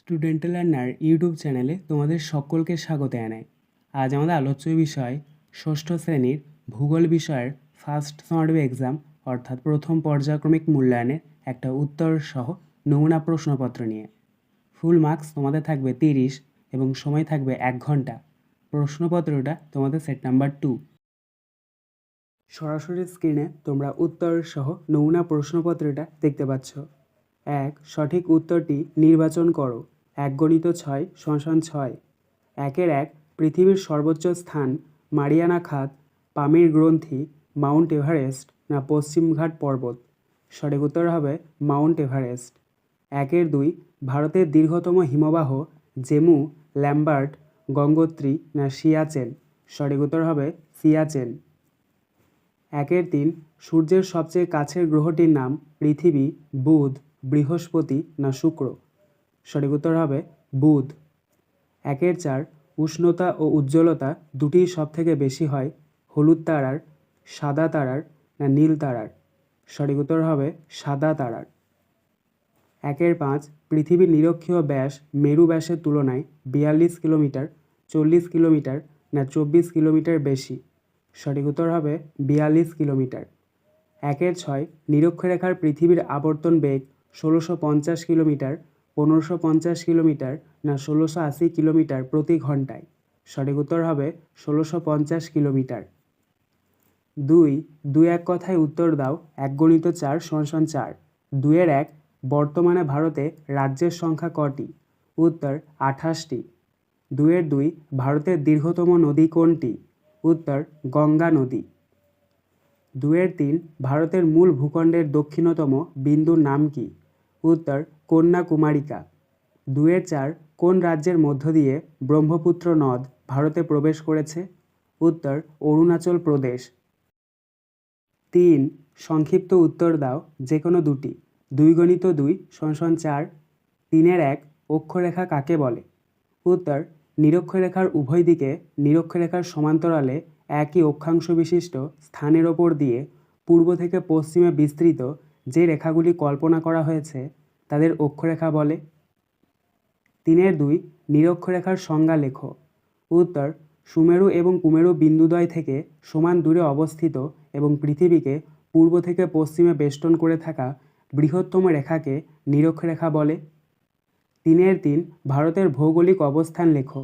Student learner YouTube চ্যানেলে তোমাদের সকলকে স্বাগত জানাই। আজ আমাদের আলোচ্য বিষয় ষষ্ঠ শ্রেণীর ভূগোল বিষয়ের ফার্স্ট সামারি এক্সাম অর্থাৎ প্রথম পর্যায়ক্রমিক মূল্যায়নের একটা উত্তর সহ নমুনা প্রশ্নপত্র নিয়ে। ফুল মার্কস তোমাদের থাকবে 30 এবং সময় থাকবে 1 ঘন্টা। প্রশ্নপত্রটা তোমাদের সেট নাম্বার 2। সরাসরি স্ক্রিনে তোমরা উত্তর সহ নমুনা প্রশ্নপত্রটা দেখতে পাচ্ছ। 1. সঠিক উত্তরটি নির্বাচন করো। 1 × 6 = 6। 1-1 পৃথিবীর সর্বোচ্চ স্থান মারিয়ানা খাত, পামির গ্রন্থি, মাউন্ট এভারেস্ট না পশ্চিমঘাট পর্বত? সঠিক উত্তর হবে মাউন্ট এভারেস্ট। 1-2 ভারতের দীর্ঘতম হিমবাহ জেমু, ল্যাম্বার্ট, গঙ্গোত্রী না সিয়াচেন? সঠিক উত্তর হবে সিয়াচেন। 1-3 সূর্যের সবচেয়ে কাছের গ্রহটির নাম পৃথিবী, বুধ, বৃহস্পতি না শুক্র? সঠিক উত্তর হবে বুধ। 1-4 উষ্ণতা ও উজ্জ্বলতা দুটিই সবথেকে বেশি হয় হলুদ তারার, সাদা তারার না নীল তারার? সঠিক উত্তর হবে সাদা তারার। 1-5 পৃথিবীর নিরক্ষীয় ব্যাস মেরু ব্যাসের তুলনায় 42 কিলোমিটার, 40 কিলোমিটার না 24 কিলোমিটার বেশি? সঠিক উত্তর হবে 42 কিলোমিটার। 1-6 নিরক্ষরেখার পৃথিবীর আবর্তন বেগ 1650 কিলোমিটার, 1550 কিলোমিটার না 1680 কিলোমিটার প্রতি ঘন্টায়? সঠিক উত্তর হবে 1650 কিলোমিটার। 2 এক কথায় উত্তর দাও। 1 × 4 = 4। 2-1 বর্তমানে ভারতে রাজ্যের সংখ্যা কটি? উত্তর 28টি। 2-2 ভারতের দীর্ঘতম নদী কোনটি? উত্তর গঙ্গা নদী। 2-3 ভারতের মূল ভূখণ্ডের দক্ষিণতম বিন্দুর নাম কি? উত্তর কন্যাকুমারিকা। 2-4 কোন রাজ্যের মধ্য দিয়ে ব্রহ্মপুত্র নদ ভারতে প্রবেশ করেছে? উত্তর অরুণাচল প্রদেশ। 3 সংক্ষিপ্ত উত্তর দাও যে কোনো দুটি। 2 × 2 = 4। 3-1 অক্ষরেখা কাকে বলে? উত্তর নিরক্ষরেখার উভয় দিকে নিরক্ষরেখার সমান্তরালে একই অক্ষাংশ বিশিষ্ট স্থানের ওপর দিয়ে পূর্ব থেকে পশ্চিমে বিস্তৃত যে রেখাগুলি কল্পনা করা হয়েছে তাদের অক্ষরেখা বলে। 3-2 নিরক্ষরেখার সংজ্ঞা লেখো। উত্তর সুমেরু এবং কুমেরু বিন্দুদ্বয় থেকে সমান দূরে অবস্থিত এবং পৃথিবীকে পূর্ব থেকে পশ্চিমে বেষ্টন করে থাকা বৃহত্তম রেখাকে নিরক্ষরেখা বলে। 3-3 ভারতের ভৌগোলিক অবস্থান লেখো।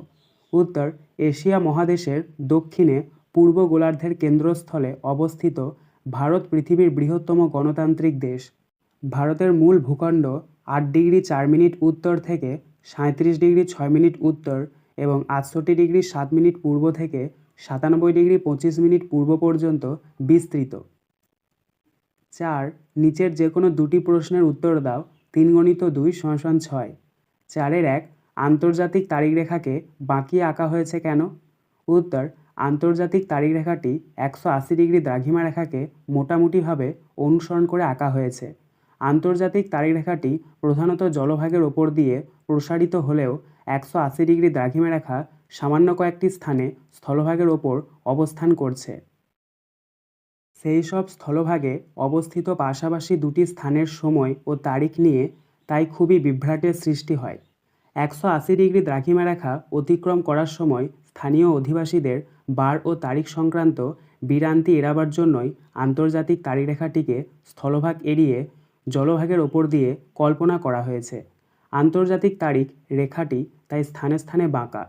উত্তর এশিয়া মহাদেশের দক্ষিণে পূর্ব গোলার্ধের কেন্দ্রস্থলে অবস্থিত ভারত পৃথিবীর বৃহত্তম গণতান্ত্রিক দেশ। ভারতের মূল ভূখণ্ড 8°4' উত্তর থেকে 37°6' উত্তর এবং 68°7' পূর্ব থেকে 97°25' পূর্ব পর্যন্ত বিস্তৃত। 4 নিচের যে কোনো দুটি প্রশ্নের উত্তর দাও। 3 × 2 = 6। 4-1 আন্তর্জাতিক তারিখরেখাকে বাঁকিয়ে আঁকা হয়েছে কেন? উত্তর আন্তর্জাতিক তারিখরেখাটি 180° দ্রাঘিমা রেখাকে মোটামুটিভাবে অনুসরণ করে আঁকা হয়েছে। আন্তর্জাতিক তারিখরেখাটি প্রধানত জলভাগের ওপর দিয়ে প্রসারিত হলেও 180° দ্রাঘিমা রেখা সামান্য কয়েকটি স্থানে স্থলভাগের ওপর অবস্থান করছে। সেই সব স্থলভাগে অবস্থিত পাশাপাশি দুটি স্থানের সময় ও তারিখ নিয়ে তাই খুবই বিভ্রাটের সৃষ্টি হয়। 180° দ্রাঘিমা রেখা অতিক্রম করার সময় স্থানীয় অধিবাসীদের বার ও তারিখ সংক্রান্ত বিভ্রান্তি এড়াবার জন্যই আন্তর্জাতিক তারিখরেখাটিকে স্থলভাগ এড়িয়ে জলভাগের ওপর দিয়ে কল্পনা করা হয়েছে। আন্তর্জাতিক তারিখ রেখাটি তাই স্থানে স্থানে বাঁকা।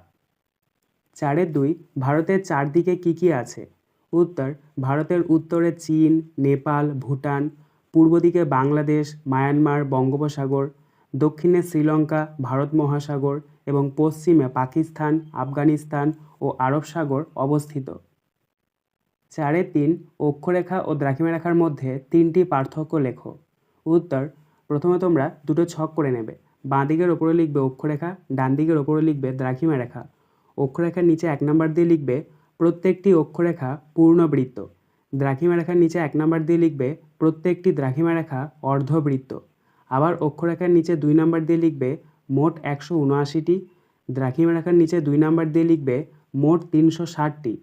4-2 ভারতের চারদিকে কী কী আছে? উত্তর ভারতের উত্তরে চীন, নেপাল, ভুটান, পূর্ব দিকে বাংলাদেশ, মায়ানমার, বঙ্গোপসাগর, দক্ষিণে শ্রীলঙ্কা, ভারত মহাসাগর এবং পশ্চিমে পাকিস্তান, আফগানিস্তান ও আরব সাগর অবস্থিত। 4-3 অক্ষরেখা ও দ্রাঘিমারেখার মধ্যে 3টি পার্থক্য লেখো। উত্তর প্রথমে তোমরা দুটো ছক করে নেবে। বাঁ দিকের ওপরে লিখবে অক্ষরেখা, ডান দিকের ওপরে লিখবে দ্রাঘিমা রেখা। অক্ষরেখার নিচে 1 নম্বর দিয়ে লিখবে প্রত্যেকটি অক্ষরেখা পূর্ণবৃত্ত। দ্রাঘিমা রেখার নিচে 1 নম্বর দিয়ে লিখবে প্রত্যেকটি দ্রাঘিমা রেখা অর্ধবৃত্ত। আবার অক্ষরেখার নিচে 2 নম্বর দিয়ে লিখবে মোট 179টি। দ্রাঘিমা রেখার নিচে 2 নম্বর দিয়ে লিখবে মোট 360টি।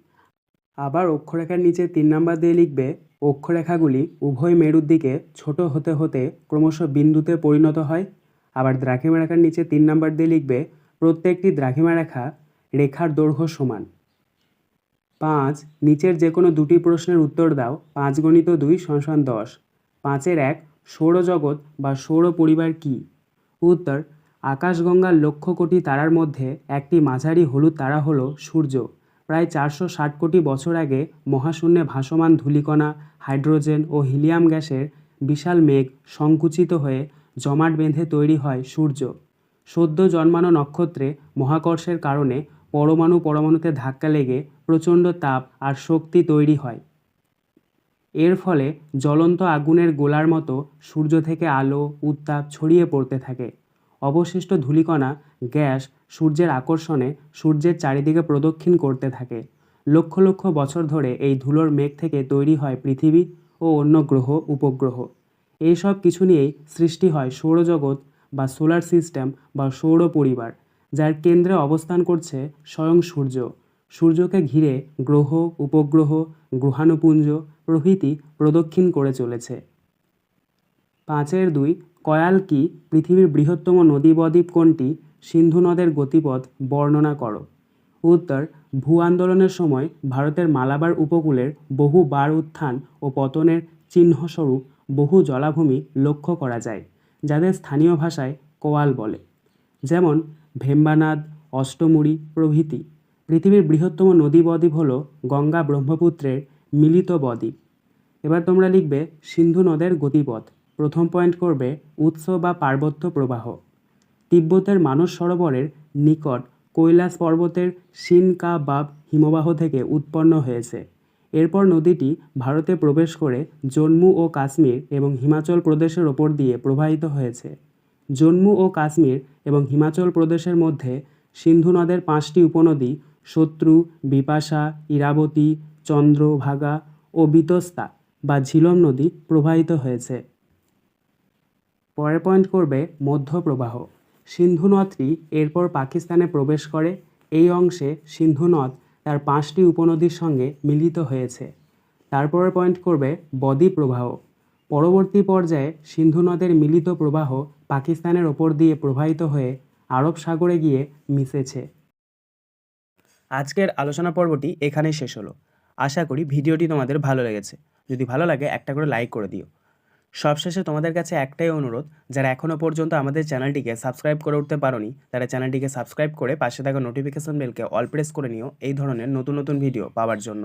আবার অক্ষরেখার নিচে 3 নম্বর দিয়ে লিখবে অক্ষরেখাগুলি উভয় মেরুর দিকে ছোট হতে হতে ক্রমশ বিন্দুতে পরিণত হয়। আবার দ্রাঘিমা রেখার নিচে 3 নাম্বার দিয়ে লিখবে প্রত্যেকটি দ্রাঘিমা রেখার দৈর্ঘ্য সমান। 5 নিচের যে কোনো দুটি প্রশ্নের উত্তর দাও। 5 × 2 = 10। 5-এর 1 সৌরজগৎ বা সৌর পরিবার কি? উত্তর আকাশগঙ্গার লক্ষ কোটি তারার মধ্যে একটি মাঝারি হলুদ তারা হলো সূর্য। প্রায় 460 কোটি বছর আগে মহাশূন্যে ভাসমান ধূলিকণা, হাইড্রোজেন ও হিলিয়াম গ্যাসের বিশাল মেঘ সংকুচিত হয়ে জমাট বেঁধে তৈরি হয় সূর্য। সদ্য জন্মানো নক্ষত্রে মহাকর্ষের কারণে পরমাণুতে ধাক্কা লেগে প্রচণ্ড তাপ আর শক্তি তৈরি হয়। এর ফলে জ্বলন্ত আগুনের গোলার মতো সূর্য থেকে আলো, উত্তাপ ছড়িয়ে পড়তে থাকে। অবশিষ্ট ধূলিকণা গ্যাস সূর্যের আকর্ষণে সূর্যের চারিদিকে প্রদক্ষিণ করতে থাকে। লক্ষ লক্ষ বছর ধরে এই ধুলোর মেঘ থেকে তৈরি হয় পৃথিবী ও অন্য গ্রহ উপগ্রহ। এই সব কিছু নিয়েই সৃষ্টি হয় সৌরজগৎ বা সোলার সিস্টেম বা সৌর পরিবার, যার কেন্দ্রে অবস্থান করছে স্বয়ং সূর্য। সূর্যকে ঘিরে গ্রহ, উপগ্রহ, গ্রহাণুপুঞ্জ প্রভৃতি প্রদক্ষিণ করে চলেছে। 5-এর 2 কয়াল কি পৃথিবীর বৃহত্তম নদী বদ্বীপ কোনটি? সিন্ধু নদের গতিপথ বর্ণনা করো। উত্তর ভূ আন্দোলনের সময় ভারতের মালাবার উপকূলের বহু বার উত্থান ও পতনের চিহ্নস্বরূপ বহু জলাভূমি লক্ষ্য করা যায়, যাদের স্থানীয় ভাষায় কোয়াল বলে, যেমন ভেম্বানাদ, অষ্টমুড়ি প্রভৃতি। পৃথিবীর বৃহত্তম নদী বদ্বীপ হল গঙ্গা ব্রহ্মপুত্রের মিলিত বদ্বীপ। এবার তোমরা লিখবে সিন্ধু নদের গতিপথ। প্রথম পয়েন্ট করবে উৎস বা পার্বত্য প্রবাহ। তিব্বতের মানস সরোবরের নিকট কৈলাস পর্বতের সিনকাবাব হিমবাহ থেকে উৎপন্ন হয়েছে। এরপর নদীটি ভারতে প্রবেশ করে জম্মু ও কাশ্মীর এবং হিমাচল প্রদেশের ওপর দিয়ে প্রবাহিত হয়েছে। জম্মু ও কাশ্মীর এবং হিমাচল প্রদেশের মধ্যে সিন্ধু নদের 5টি উপনদী শত্রু, বিপাশা, ইরাবতী, চন্দ্রভাগা ও বিতস্তা বা ঝিলম নদী প্রবাহিত হয়েছে। পরের পয়েন্ট করবে মধ্য প্রবাহ। সিন্ধু নদটি এরপর পাকিস্তানে প্রবেশ করে। এই অংশে সিন্ধু নদ তার 5টি উপনদীর সঙ্গে মিলিত হয়েছে। তারপরের পয়েন্ট করবে বদ্বীপ প্রবাহ। পরবর্তী পর্যায়ে সিন্ধু নদের মিলিত প্রবাহ পাকিস্তানের ওপর দিয়ে প্রবাহিত হয়ে আরব সাগরে গিয়ে মিশেছে। আজকের আলোচনা পর্বটি এখানেই শেষ হলো। আশা করি ভিডিওটি তোমাদের ভালো লেগেছে। যদি ভালো লাগে একটা করে লাইক করে দিও। সবশেষে তোমাদের কাছে একটাই অনুরোধ, যারা এখনও পর্যন্ত আমাদের চ্যানেলটিকে সাবস্ক্রাইব করে উঠতে পারোনি, তারা চ্যানেলটিকে সাবস্ক্রাইব করে পাশে থাকা নোটিফিকেশন বেলকে অল প্রেস করে নিও এই ধরনের নতুন নতুন ভিডিও পাওয়ার জন্য।